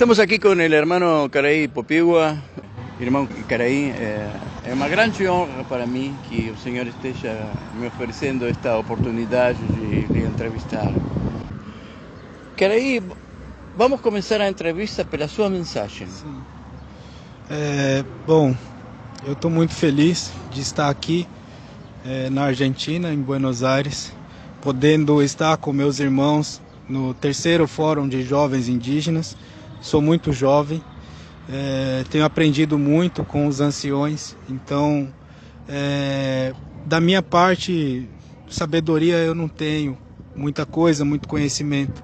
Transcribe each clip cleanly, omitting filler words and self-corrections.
Estamos aqui com o irmão Caraí Popigua. Irmão Caraí, é uma grande honra para mim que o senhor esteja me oferecendo esta oportunidade de lhe entrevistar. Caraí, vamos começar a entrevista pela sua mensagem. Sim. Bom, eu estou muito feliz de estar aqui na Argentina, em Buenos Aires, podendo estar com meus irmãos no terceiro Fórum de Jovens Indígenas. Sou muito jovem, tenho aprendido muito com os anciões, então da minha parte, sabedoria eu não tenho muita coisa, muito conhecimento,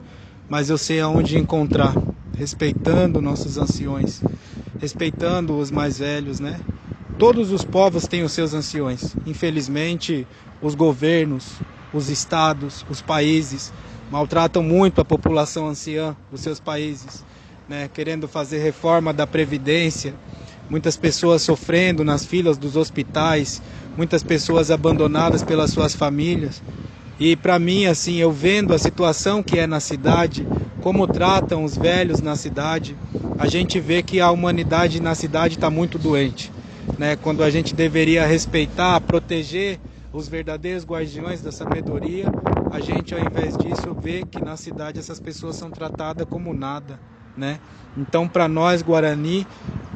mas eu sei aonde encontrar, respeitando nossos anciões, respeitando os mais velhos, né? Todos os povos têm os seus anciões. Infelizmente, os governos, os estados, os países maltratam muito a população anciã dos seus países, né? Querendo fazer reforma da Previdência, muitas pessoas sofrendo nas filas dos hospitais, muitas pessoas abandonadas pelas suas famílias. E para mim, assim, eu vendo a situação que é na cidade, como tratam os velhos na cidade, a gente vê que a humanidade na cidade está muito doente, né? Quando a gente deveria respeitar, proteger os verdadeiros guardiões da sabedoria, a gente, ao invés disso, vê que na cidade essas pessoas são tratadas como nada, né? Então, para nós, Guarani,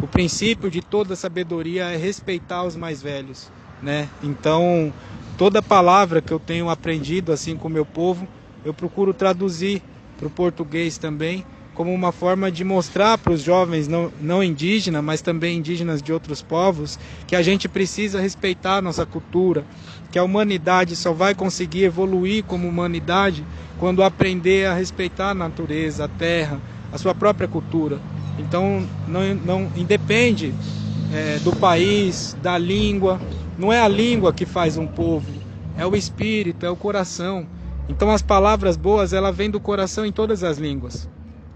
o princípio de toda sabedoria é respeitar os mais velhos, né? Então, toda palavra que eu tenho aprendido assim com o meu povo, eu procuro traduzir para o português também, como uma forma de mostrar para os jovens não indígenas, mas também indígenas de outros povos, que a gente precisa respeitar a nossa cultura, que a humanidade só vai conseguir evoluir como humanidade quando aprender a respeitar a natureza, a terra, a sua própria cultura. Então não independe do país, da língua, não é a língua que faz um povo, é o espírito, é o coração. Então as palavras boas, elas vêm do coração em todas as línguas.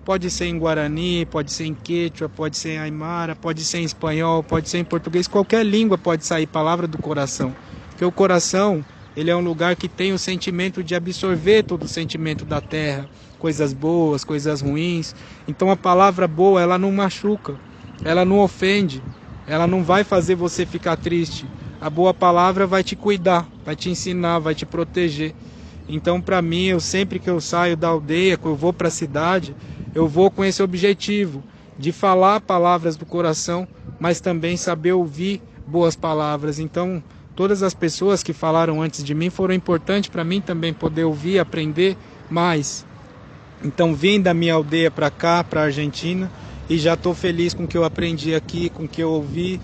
Pode ser em Guarani, pode ser em Quechua, pode ser em Aymara, pode ser em espanhol, pode ser em português, qualquer língua pode sair palavra do coração. Porque o coração, ele é um lugar que tem o sentimento de absorver todo o sentimento da terra, coisas boas, coisas ruins. Então a palavra boa, ela não machuca, ela não ofende, ela não vai fazer você ficar triste. A boa palavra vai te cuidar, vai te ensinar, vai te proteger. Então, para mim, eu sempre que eu saio da aldeia, que eu vou para a cidade, eu vou com esse objetivo de falar palavras do coração, mas também saber ouvir boas palavras. Então, todas as pessoas que falaram antes de mim foram importantes para mim também poder ouvir, aprender mais. Então, vim da minha aldeia para cá, para a Argentina, e já estou feliz com o que eu aprendi aqui, com o que eu ouvi,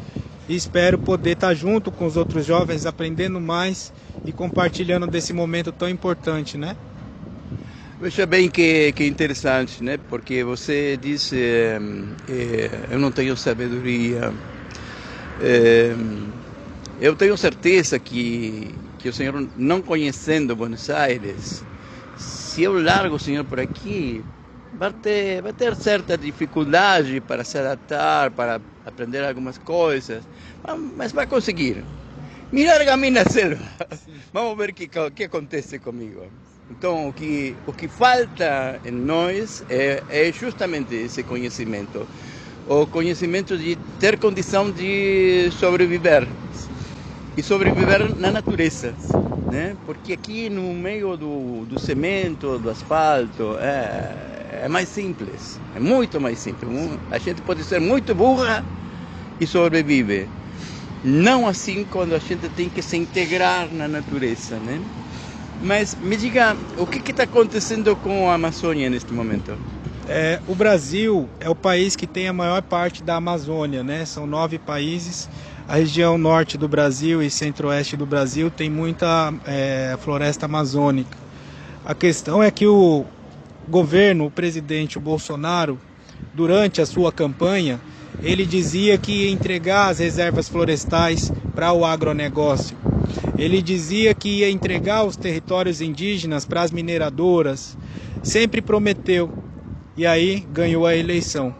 e espero poder estar junto com os outros jovens, aprendendo mais e compartilhando desse momento tão importante, né? Veja bem que interessante, né? Porque você disse, eu não tenho sabedoria. Eu tenho certeza que o senhor, não conhecendo Buenos Aires, se eu largo o senhor por aqui, vai ter certa dificuldade para se adaptar, para aprender algumas coisas, mas vai conseguir. Me larga a mim na selva. Vamos ver o que acontece comigo. Então, o que falta em nós é justamente esse conhecimento. O conhecimento de ter condição de sobreviver. E sobreviver na natureza, né? Porque aqui no meio do cimento, do asfalto, é mais simples, é muito mais simples. A gente pode ser muito burra e sobrevive. Não assim quando a gente tem que se integrar na natureza, né? Mas me diga, o que está acontecendo com a Amazônia neste momento? O Brasil é o país que tem a maior parte da Amazônia, né? São 9 países. A região norte do Brasil e centro-oeste do Brasil tem muita floresta amazônica. A questão é que o governo, o presidente Bolsonaro, durante a sua campanha, ele dizia que ia entregar as reservas florestais para o agronegócio. Ele dizia que ia entregar os territórios indígenas para as mineradoras. Sempre prometeu. E aí ganhou a eleição.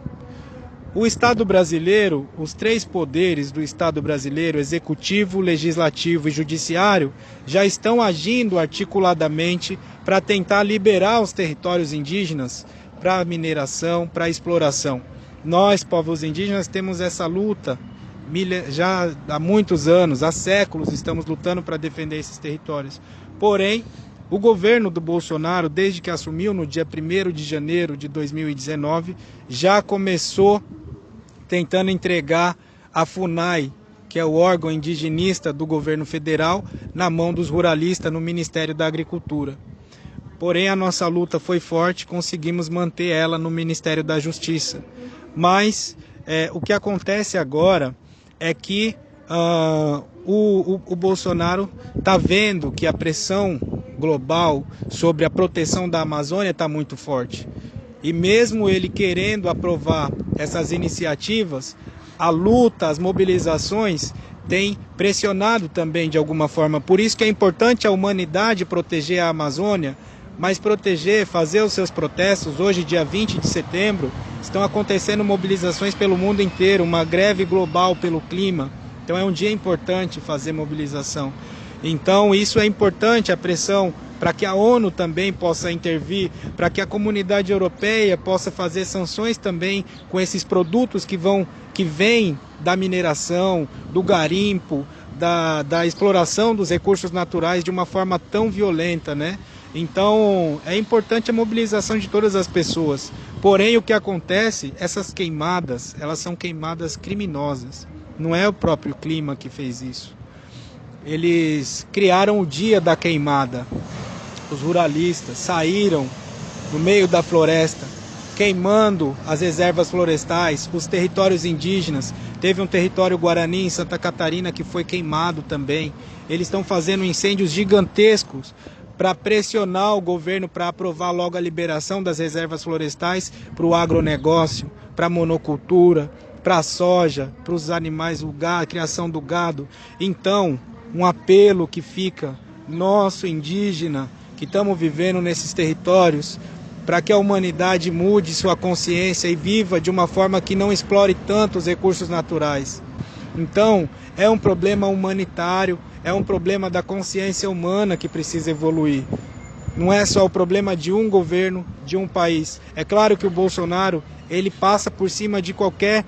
O Estado brasileiro, os 3 poderes do Estado brasileiro, executivo, legislativo e judiciário, já estão agindo articuladamente para tentar liberar os territórios indígenas para a mineração, para a exploração. Nós, povos indígenas, temos essa luta já há muitos anos, há séculos estamos lutando para defender esses territórios. Porém, o governo do Bolsonaro, desde que assumiu no dia 1º de janeiro de 2019, já começou tentando entregar a FUNAI, que é o órgão indigenista do governo federal, na mão dos ruralistas no Ministério da Agricultura. Porém, a nossa luta foi forte, conseguimos manter ela no Ministério da Justiça. Mas o que acontece agora é que o Bolsonaro está vendo que a pressão global sobre a proteção da Amazônia está muito forte. E mesmo ele querendo aprovar essas iniciativas, a luta, as mobilizações têm pressionado também de alguma forma. Por isso que é importante a humanidade proteger a Amazônia, mas proteger, fazer os seus protestos. Hoje, dia 20 de setembro, estão acontecendo mobilizações pelo mundo inteiro, uma greve global pelo clima. Então é um dia importante fazer mobilização. Então isso é importante, a pressão para que a ONU também possa intervir, para que a comunidade europeia possa fazer sanções também com esses produtos que vêm da mineração, do garimpo, da exploração dos recursos naturais de uma forma tão violenta, né? Então é importante a mobilização de todas as pessoas. Porém, o que acontece, essas queimadas, elas são queimadas criminosas. Não é o próprio clima que fez isso. Eles criaram o dia da queimada. Os ruralistas saíram no meio da floresta, queimando as reservas florestais, os territórios indígenas. Teve um território guarani em Santa Catarina que foi queimado também. Eles estão fazendo incêndios gigantescos para pressionar o governo para aprovar logo a liberação das reservas florestais para o agronegócio, para a monocultura, para a soja, para os animais, a criação do gado. Então, um apelo que fica nosso, indígena, que estamos vivendo nesses territórios, para que a humanidade mude sua consciência e viva de uma forma que não explore tanto os recursos naturais. Então, é um problema humanitário, é um problema da consciência humana que precisa evoluir. Não é só o problema de um governo, de um país. É claro que o Bolsonaro, ele passa por cima de qualquer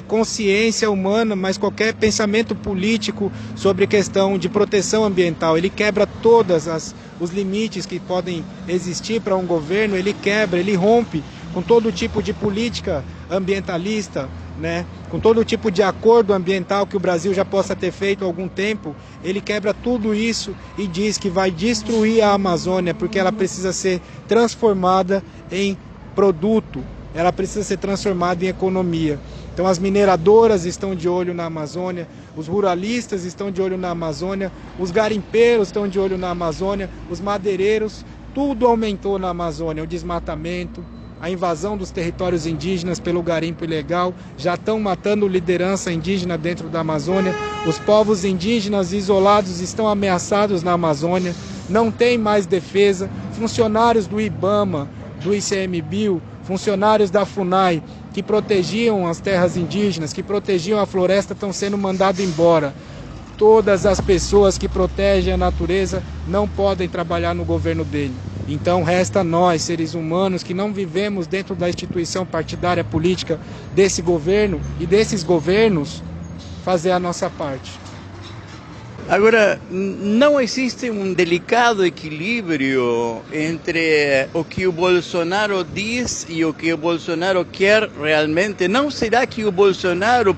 consciência humana, mas qualquer pensamento político sobre questão de proteção ambiental. Ele quebra todos os limites que podem existir para um governo, ele quebra, ele rompe com todo tipo de política ambientalista, né? Com todo tipo de acordo ambiental que o Brasil já possa ter feito há algum tempo. Ele quebra tudo isso e diz que vai destruir a Amazônia, porque ela precisa ser transformada em produto, ela precisa ser transformada em economia. Então as mineradoras estão de olho na Amazônia, os ruralistas estão de olho na Amazônia, os garimpeiros estão de olho na Amazônia, os madeireiros, tudo aumentou na Amazônia, o desmatamento, a invasão dos territórios indígenas pelo garimpo ilegal, já estão matando liderança indígena dentro da Amazônia, os povos indígenas isolados estão ameaçados na Amazônia, não tem mais defesa, funcionários do IBAMA, do ICMBio, funcionários da FUNAI, que protegiam as terras indígenas, que protegiam a floresta, estão sendo mandados embora. Todas as pessoas que protegem a natureza não podem trabalhar no governo dele. Então resta nós, seres humanos, que não vivemos dentro da instituição partidária política desse governo e desses governos, fazer a nossa parte. Agora, não existe um delicado equilíbrio entre o que o Bolsonaro diz e o que o Bolsonaro quer realmente? Não será que o Bolsonaro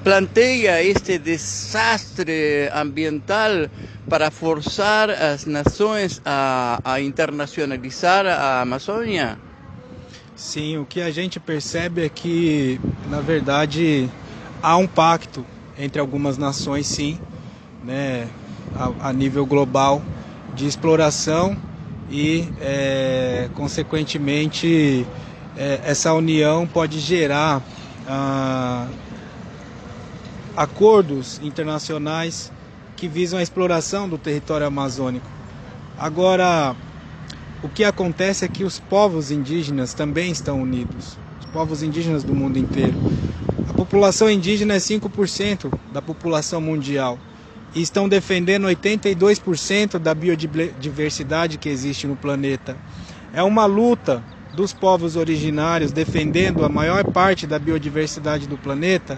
planteia este desastre ambiental para forçar as nações a internacionalizar a Amazônia? Sim, o que a gente percebe é que, na verdade, há um pacto entre algumas nações, sim, né, a nível global, de exploração e, consequentemente, essa união pode gerar acordos internacionais que visam a exploração do território amazônico. Agora, o que acontece é que os povos indígenas também estão unidos, os povos indígenas do mundo inteiro. A população indígena é 5% da população mundial e estão defendendo 82% da biodiversidade que existe no planeta. É uma luta dos povos originários, defendendo a maior parte da biodiversidade do planeta,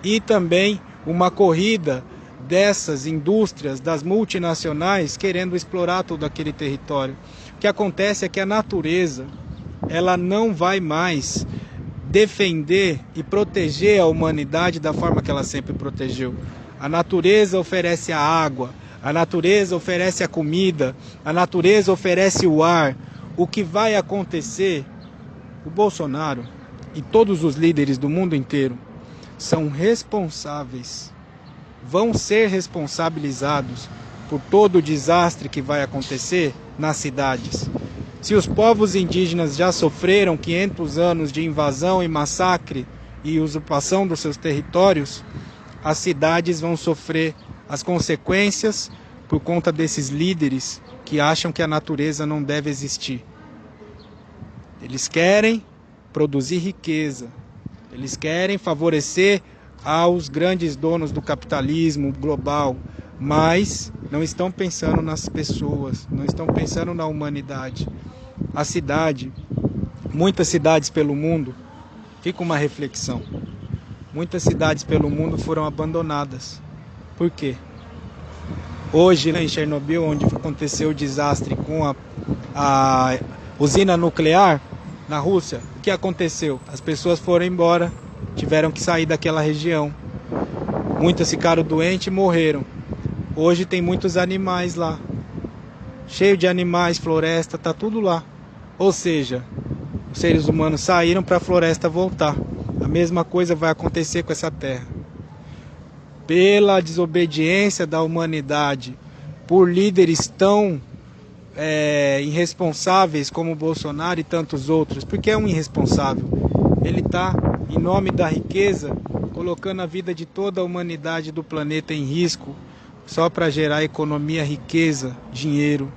e também uma corrida dessas indústrias, das multinacionais, querendo explorar todo aquele território. O que acontece é que a natureza, ela não vai mais defender e proteger a humanidade da forma que ela sempre protegeu. A natureza oferece a água, a natureza oferece a comida, a natureza oferece o ar. O que vai acontecer, o Bolsonaro e todos os líderes do mundo inteiro são responsáveis, vão ser responsabilizados por todo o desastre que vai acontecer nas cidades. Se os povos indígenas já sofreram 500 anos de invasão e massacre e usurpação dos seus territórios, as cidades vão sofrer as consequências por conta desses líderes que acham que a natureza não deve existir. Eles querem produzir riqueza, eles querem favorecer aos grandes donos do capitalismo global, mas não estão pensando nas pessoas, não estão pensando na humanidade. A cidade, muitas cidades pelo mundo, fica uma reflexão, muitas cidades pelo mundo foram abandonadas. Por quê? Hoje, em Chernobyl, onde aconteceu o desastre com a usina nuclear na Rússia, o que aconteceu? As pessoas foram embora, tiveram que sair daquela região. Muitas ficaram doentes e morreram. Hoje tem muitos animais lá, cheio de animais, floresta, tá tudo lá. Ou seja, os seres humanos saíram para a floresta voltar. A mesma coisa vai acontecer com essa terra. Pela desobediência da humanidade, por líderes tão irresponsáveis como o Bolsonaro e tantos outros, porque é um irresponsável. Ele está, em nome da riqueza, colocando a vida de toda a humanidade do planeta em risco, só para gerar economia, riqueza, dinheiro.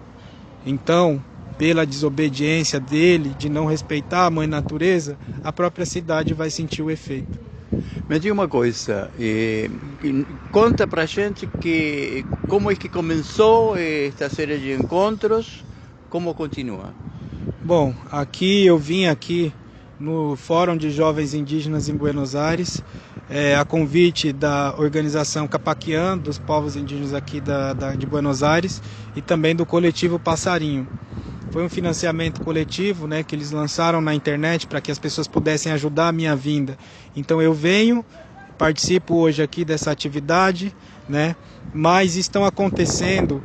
Então, pela desobediência dele, de não respeitar a mãe natureza, a própria cidade vai sentir o efeito. Me diga uma coisa, conta pra gente como é que começou esta série de encontros, como continua? Bom, eu vim aqui no Fórum de Jovens Indígenas em Buenos Aires, a convite da organização Capaquian, dos povos indígenas aqui de Buenos Aires, e também do coletivo Passarinho. Foi um financiamento coletivo, né, que eles lançaram na internet para que as pessoas pudessem ajudar a minha vinda. Então eu venho, participo hoje aqui dessa atividade, né, mas estão acontecendo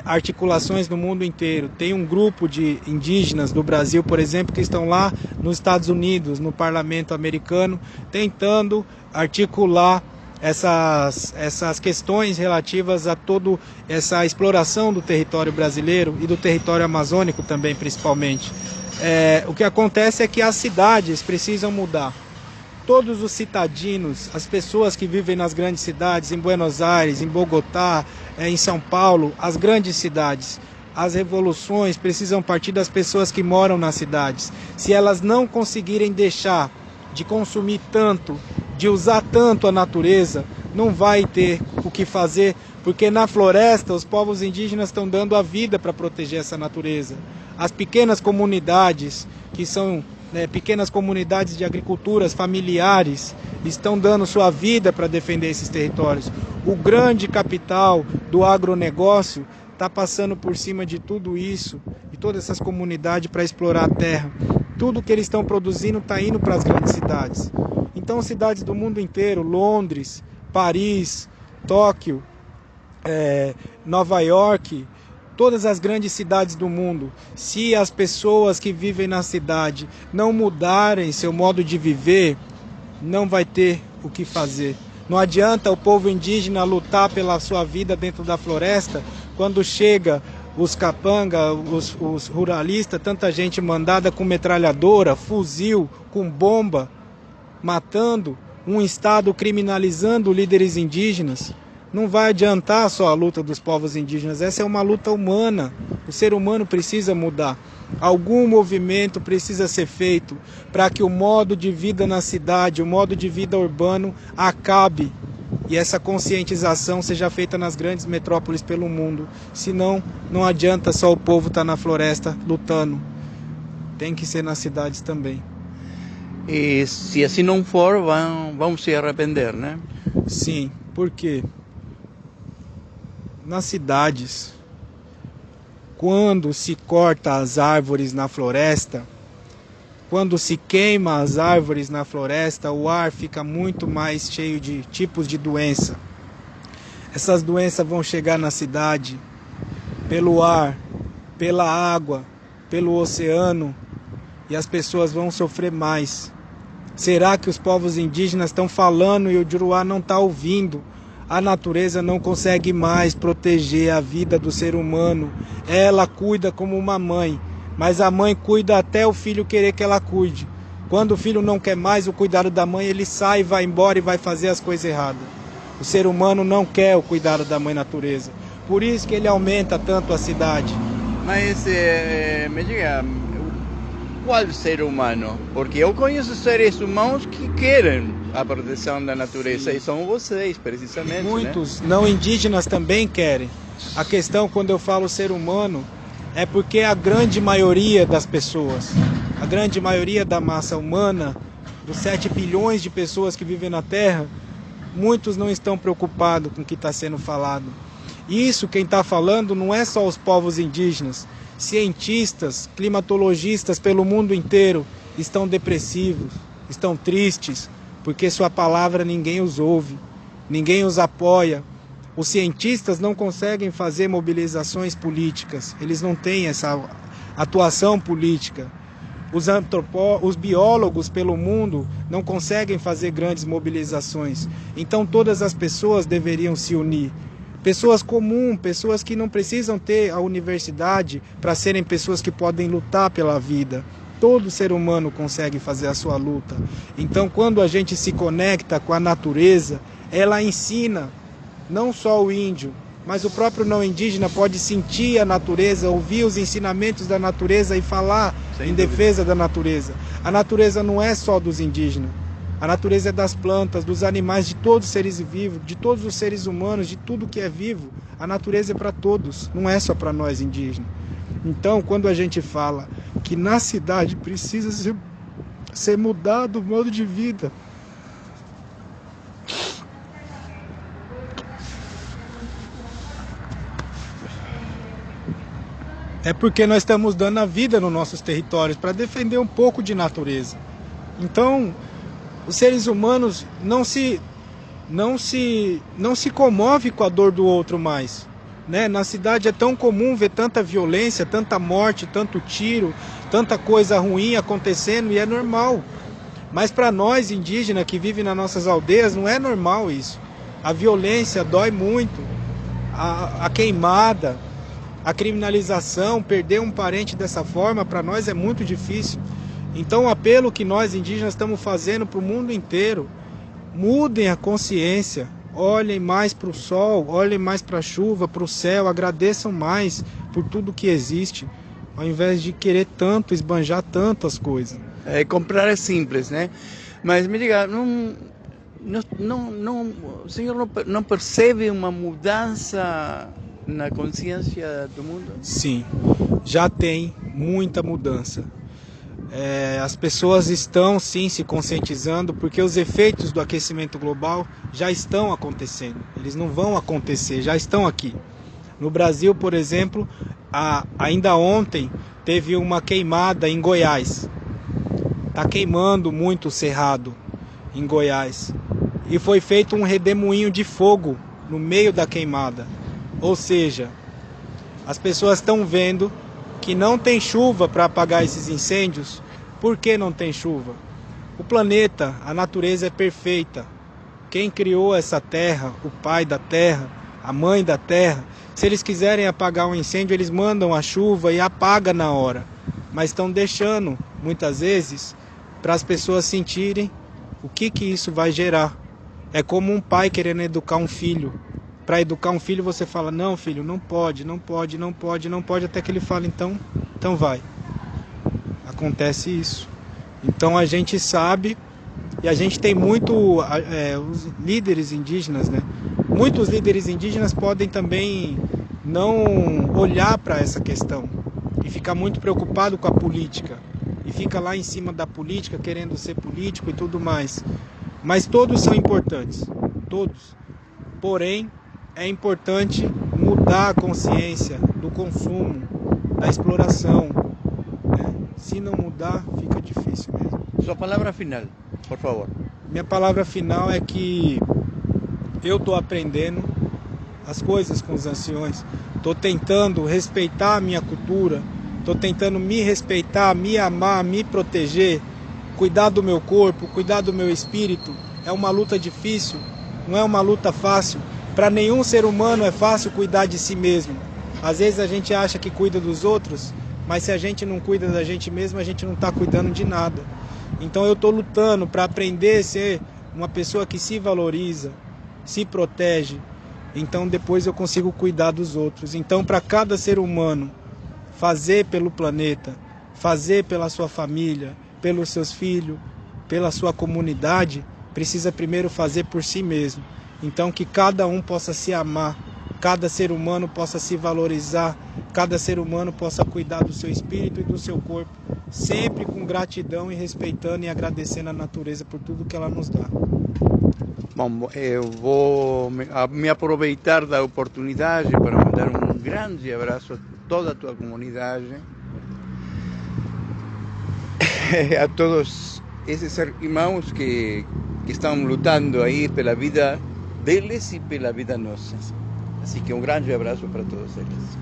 articulações no mundo inteiro. Tem um grupo de indígenas do Brasil, por exemplo, que estão lá nos Estados Unidos, no parlamento americano, tentando articular essas questões relativas a toda essa exploração do território brasileiro e do território amazônico também, principalmente. O que acontece é que as cidades precisam mudar. Todos os citadinos, as pessoas que vivem nas grandes cidades, em Buenos Aires, em Bogotá, em São Paulo, as grandes cidades, as revoluções precisam partir das pessoas que moram nas cidades. Se elas não conseguirem deixar de consumir tanto, de usar tanto a natureza, não vai ter o que fazer, porque na floresta os povos indígenas estão dando a vida para proteger essa natureza. As pequenas comunidades, que são pequenas comunidades de agriculturas familiares, estão dando sua vida para defender esses territórios. O grande capital do agronegócio está passando por cima de tudo isso, de todas essas comunidades para explorar a terra. Tudo que eles estão produzindo está indo para as grandes cidades. Então, cidades do mundo inteiro, Londres, Paris, Tóquio, Nova York, todas as grandes cidades do mundo, se as pessoas que vivem na cidade não mudarem seu modo de viver, não vai ter o que fazer. Não adianta o povo indígena lutar pela sua vida dentro da floresta, quando chega os capanga, os ruralistas, tanta gente mandada com metralhadora, fuzil, com bomba, matando, um Estado criminalizando líderes indígenas. Não vai adiantar só a luta dos povos indígenas, essa é uma luta humana. O ser humano precisa mudar. Algum movimento precisa ser feito para que o modo de vida na cidade, o modo de vida urbano acabe e essa conscientização seja feita nas grandes metrópoles pelo mundo. Senão, não adianta só o povo estar na floresta lutando. tem que ser nas cidades também. E se assim não for, vão se arrepender, né? Sim, porque nas cidades, quando se corta as árvores na floresta, quando se queima as árvores na floresta, o ar fica muito mais cheio de tipos de doença. Essas doenças vão chegar na cidade pelo ar, pela água, pelo oceano, e as pessoas vão sofrer mais. Será que os povos indígenas estão falando e o Juruá não está ouvindo? A natureza não consegue mais proteger a vida do ser humano. Ela cuida como uma mãe, mas a mãe cuida até o filho querer que ela cuide. Quando o filho não quer mais o cuidado da mãe, ele sai, vai embora e vai fazer as coisas erradas. O ser humano não quer o cuidado da mãe natureza. Por isso que ele aumenta tanto a cidade. Mas me diga, qual ser humano? Porque eu conheço seres humanos que querem a proteção da natureza. Sim. E são vocês, precisamente. Muitos não indígenas também querem. A questão, quando eu falo ser humano, é porque a grande maioria das pessoas, a grande maioria da massa humana, dos 7 bilhões de pessoas que vivem na Terra, muitos não estão preocupados com o que está sendo falado. Isso, quem está falando, não é só os povos indígenas. Cientistas, climatologistas pelo mundo inteiro estão depressivos, estão tristes, porque sua palavra ninguém os ouve, ninguém os apoia. Os cientistas não conseguem fazer mobilizações políticas, eles não têm essa atuação política. Os biólogos pelo mundo não conseguem fazer grandes mobilizações. Então todas as pessoas deveriam se unir. Pessoas comuns, pessoas que não precisam ter a universidade para serem pessoas que podem lutar pela vida. Todo ser humano consegue fazer a sua luta. Então, quando a gente se conecta com a natureza, ela ensina, não só o índio, mas o próprio não indígena pode sentir a natureza, ouvir os ensinamentos da natureza e falar em defesa da natureza. A natureza não é só dos indígenas. A natureza é das plantas, dos animais, de todos os seres vivos, de todos os seres humanos, de tudo que é vivo. A natureza é para todos, não é só para nós indígenas. Então, quando a gente fala que na cidade precisa ser mudado o modo de vida, é porque nós estamos dando a vida nos nossos territórios para defender um pouco de natureza. Então, os seres humanos não se comovem com a dor do outro mais. Né? Na cidade é tão comum ver tanta violência, tanta morte, tanto tiro, tanta coisa ruim acontecendo e é normal. Mas para nós indígenas que vivem nas nossas aldeias não é normal isso. A violência dói muito, a queimada, a criminalização, perder um parente dessa forma para nós é muito difícil. Então o apelo que nós indígenas estamos fazendo para o mundo inteiro, mudem a consciência, olhem mais para o sol, olhem mais para a chuva, para o céu, agradeçam mais por tudo que existe, ao invés de querer tanto, esbanjar tantas coisas. Comprar é simples, né? Mas me diga, o senhor não percebe uma mudança na consciência do mundo? Sim, já tem muita mudança. As pessoas estão sim se conscientizando porque os efeitos do aquecimento global já estão acontecendo. Eles não vão acontecer, já estão aqui. No Brasil, por exemplo, ainda ontem teve uma queimada em Goiás. Está queimando muito o cerrado em Goiás. E foi feito um redemoinho de fogo no meio da queimada. Ou seja, as pessoas estão vendo que não tem chuva para apagar esses incêndios. Por que não tem chuva? O planeta, a natureza é perfeita. Quem criou essa terra, o pai da terra, a mãe da terra, se eles quiserem apagar um incêndio, eles mandam a chuva e apaga na hora. Mas estão deixando, muitas vezes, para as pessoas sentirem o que isso vai gerar. É como um pai querendo educar um filho. Para educar um filho você fala, não filho, não pode, não pode, não pode, não pode, até que ele fala, então vai. Acontece isso. Então a gente sabe, e a gente tem muito, os líderes indígenas, né? Muitos líderes indígenas podem também não olhar para essa questão e ficar muito preocupado com a política. e fica lá em cima da política, querendo ser político e tudo mais. Mas todos são importantes, todos. Porém, é importante mudar a consciência do consumo, da exploração, né? Se não mudar, fica difícil mesmo. Sua palavra final, por favor. Minha palavra final é que eu estou aprendendo as coisas com os anciões, estou tentando respeitar a minha cultura, estou tentando me respeitar, me amar, me proteger, cuidar do meu corpo, cuidar do meu espírito. É uma luta difícil, não é uma luta fácil. Para nenhum ser humano é fácil cuidar de si mesmo. Às vezes a gente acha que cuida dos outros, mas se a gente não cuida da gente mesmo, a gente não está cuidando de nada. Então eu estou lutando para aprender a ser uma pessoa que se valoriza, se protege. Então depois eu consigo cuidar dos outros. Então para cada ser humano fazer pelo planeta, fazer pela sua família, pelos seus filhos, pela sua comunidade, precisa primeiro fazer por si mesmo. Então que cada um possa se amar, cada ser humano possa se valorizar, cada ser humano possa cuidar do seu espírito e do seu corpo, sempre com gratidão e respeitando e agradecendo a natureza por tudo que ela nos dá. Bom, eu vou me aproveitar da oportunidade para mandar um grande abraço a toda a tua comunidade, a todos esses irmãos que estão lutando aí pela vida deles e pela vida nossa. Assim que um grande abraço para todos eles.